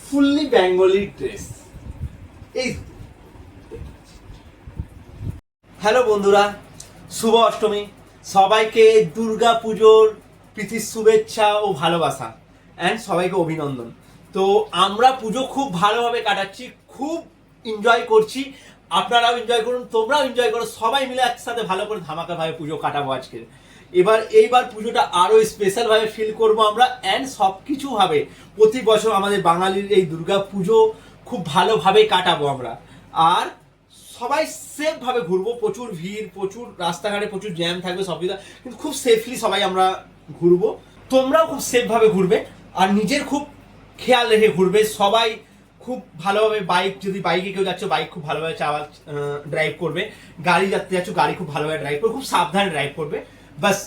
Fully Bengali dress. এই hello বন্ধুরা, শুভ অষ্টমী। সবাইকে দুর্গা পুজোর প্রীতির শুভেচ্ছা ও ভালোবাসা অ্যান্ড সবাইকে অভিনন্দন। তো আমরা পুজো খুব ভালোভাবে কাটাচ্ছি, খুব এনজয় করছি। আপনারাও এনজয় করুন, তোমরাও এনজয় করো, সবাই মিলে একসাথে ভালো করে ধামাকাভাবে পুজো কাটাবো আজকে। এইবার পুজোটা আরো স্পেশাল ভাবে ফিল করবো আমরা, অ্যান্ড সবকিছু ভাবে প্রতি বছর আমাদের বাঙালির এই দুর্গা পুজো খুব ভালোভাবে কাটাবো আমরা। আর সবাই সেফ ভাবে ঘুরবো, প্রচুর ভিড়, প্রচুর রাস্তাঘাটে প্রচুর জ্যাম থাকবে, সব কিছু, কিন্তু খুব সেফলি সবাই আমরা ঘুরবো। তোমরাও খুব সেফ ভাবে ঘুরবে আর নিজের খুব খেয়াল রেখে ঘুরবে। সবাই খুব ভালোভাবে যদি বাইকে কেউ যাচ্ছ, বাইক খুব ভালোভাবে ড্রাইভ করবে। গাড়ি যাচ্ছ, গাড়ি খুব ভালোভাবে ড্রাইভ করবে, খুব সাবধানে ড্রাইভ করবে। বাস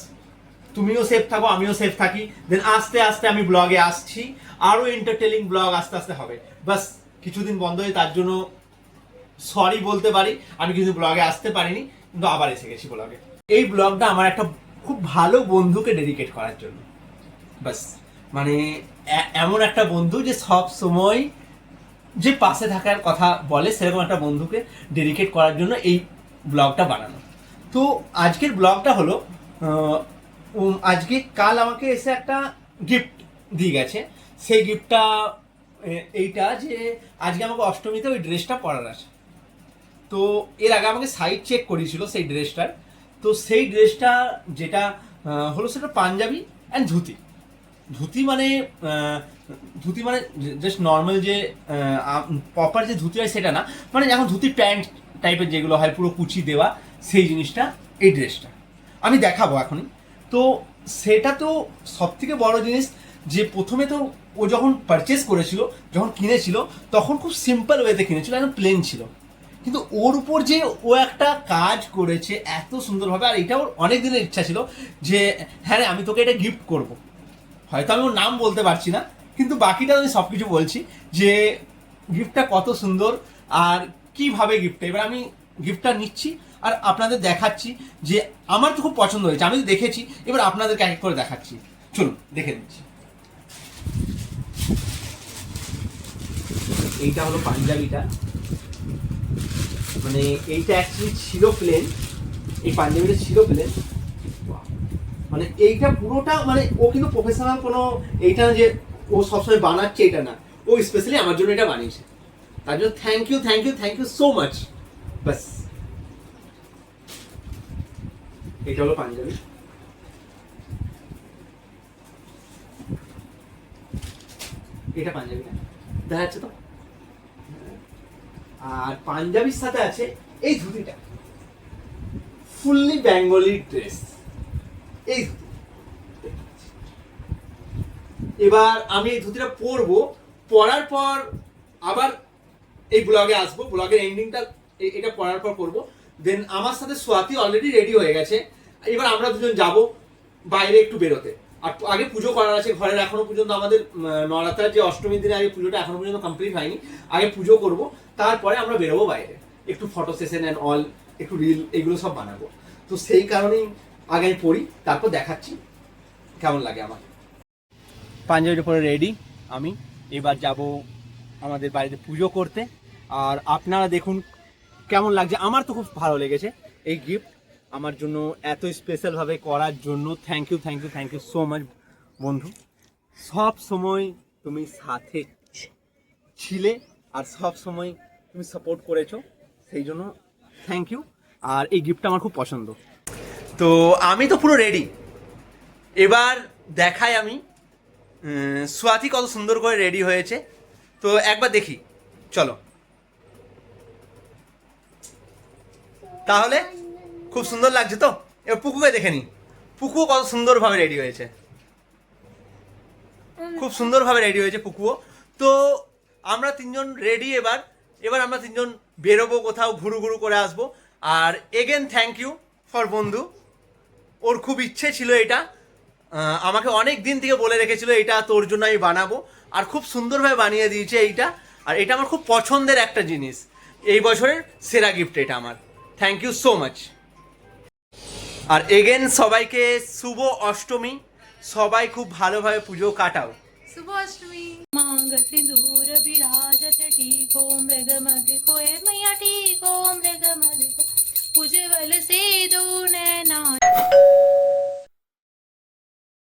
তুমিও সেফ থাকো, আমিও সেফ থাকি। দেন আস্তে আস্তে আমি ব্লগে আসছি, আরো এন্টারটেইনিং ব্লগ আস্তে আস্তে হবে। বাস কিছুদিন বন্ধ হয়ে তার জন্য সরি বলতে পারি, আমি কিন্তু ব্লগে আসতে পারিনি, কিন্তু আবার এসে গেছি ব্লগে। এই ব্লগটা আমার একটা খুব ভালো বন্ধুকে ডেডিকেট করার জন্য। বাস মানে এমন একটা বন্ধু যে সব সময় যে পাশে থাকার কথা বলে, সেরকম একটা বন্ধুকে ডেডিকেট করার জন্য এই ব্লগটা বানানো। তো আজকের ব্লগটা হলো, আজকে কাল আমাকে এসে একটা গিফট দিয়ে গেছে। সেই গিফটটা এইটা যে আজকে আমাকে অষ্টমীতে ওই ড্রেসটা পরার আছে। তো এর আগে আমাকে সাইজ চেক করেছিল সেই ড্রেসটার। তো সেই ড্রেসটা যেটা হলো সেটা পাঞ্জাবি অ্যান্ড ধুতি। ধুতি মানে জাস্ট নর্মাল যে প্রপার যে ধুতি হয় সেটা না, মানে এখন ধুতি প্যান্ট টাইপের যেগুলো হয় পুরো কুচি দেওয়া, সেই জিনিসটা এই ড্রেসটা আমি দেখাবো এখনই। তো সেটা তো সব থেকে বড় জিনিস যে প্রথমে তো ও যখন পারচেস করেছিল, যখন কিনেছিল, তখন খুব সিম্পল ওয়েতে কিনেছিল, একদম প্লেন ছিল। কিন্তু ওর উপর যে ও একটা কাজ করেছে এত সুন্দরভাবে, আর এটা ওর অনেক দিনের ইচ্ছা ছিল যে হ্যাঁ রে আমি তোকে এটা গিফট করব। হয়তো আমি ওর নাম বলতে পারছি না, কিন্তু বাকিটা আমি সব কিছু বলছি যে গিফটটা কত সুন্দর আর কিভাবে গিফটটা। এবার আমি গিফটটা নিচ্ছি আর আপনাদের দেখাচ্ছি যে আমার তো খুব পছন্দ হয়েছে, আমি তো দেখেছি, এবার আপনাদেরকে এক এক করে দেখাচ্ছি। চলুন দেখে নিচ্ছি। এইটা হলো পাঞ্জাবিটা, মানে এইটা অ্যাকচুয়ালি ছিল প্লেন, এই পাঞ্জাবিটা ছিল প্লেন। মানে এইটা পুরোটা মানে ও কিন্তু প্রফেশনাল কোনো এইটা না যে ও সবসময় বানাচ্ছে, এটা না, ও স্পেশালি আমার জন্য এটা বানিয়েছে। তার জন্য থ্যাংক ইউ সো মাচ। বাস এটা হলো পাঞ্জাবি, এটা পাঞ্জাবিটা দেখা যাচ্ছে তো। আর পাঞ্জাবির সাথে আছে এই ধুতিটা, ফুললি বেঙ্গলি ড্রেস। এই এবার আমি এই ধুতিটা পরবো, পরার পর আবার এই ব্লগে আসবো, ব্লগের এন্ডিংটা এটা পরার পর করবো। দেন আমার সাথে সোয়াতি অলরেডি রেডি হয়ে গেছে। এবার আমরা দুজন যাব বাইরে একটু বেরোতে। আর আগে পুজো করার আছে ঘরের, এখনো পর্যন্ত আমাদের নরাতার যে অষ্টমীর দিনে আগে পুজোটা এখনো পর্যন্ত কমপ্লিট হয়নি। আগে পুজো করব, তারপরে আমরা বেরোবো বাইরে, একটু ফটো সেশন অ্যান্ড অল, একটু রিল এগুলো সব বানাবো। তো সেই কারণেই আগে আমি পড়ি, তারপর দেখাচ্ছি কেমন লাগে আমার। পাঞ্জাবির উপরে রেডি আমি, এবার যাব আমাদের বাড়িতে পুজো করতে। আর আপনারা দেখুন কেমন লাগছে। আমার তো খুব ভালো লেগেছে এই গিফট আমার জন্য এত স্পেশালভাবে করার জন্য। থ্যাংক ইউ সো মাচ বন্ধু। সব সময় তুমি সাথে ছিলে আর সব সময় তুমি সাপোর্ট করেছো, সেই জন্য থ্যাংক ইউ। আর এই গিফটটা আমার খুব পছন্দ। তো আমি তো পুরো রেডি, এবার দেখাই আমি সোয়াতি কত সুন্দর করে রেডি হয়েছে। তো একবার দেখি, চলো। তাহলে খুব সুন্দর লাগছে তো, এবার পুকুকে দেখে নি। পুকুও কত সুন্দরভাবে রেডি হয়েছে, খুব সুন্দরভাবে রেডি হয়েছে পুকুও। তো আমরা তিনজন রেডি। এবার আমরা তিনজন বেরোবো, কোথাও ঘুরু ঘুরু করে আসবো। আর এগেন থ্যাংক ইউ ফর বন্ধু, ওর খুব ইচ্ছে ছিল এটা, আমাকে অনেক দিন থেকে বলে রেখেছিল এটা তোর জন্য আমি বানাবো, আর খুব সুন্দরভাবে বানিয়ে দিয়েছে এইটা। আর এটা আমার খুব পছন্দের একটা জিনিস, এই বছরের সেরা গিফট এটা আমার। Thank you so much. আর এগেন সবাইকে শুভ অষ্টমী, সবাই খুব ভালোভাবে পুজো কাটাও। শুভ অষ্টমী। मांग सिंदूर विराजत टीको मृगमधिको हे मैया टीको मृगमधिको उज्ज्वल से दो नैन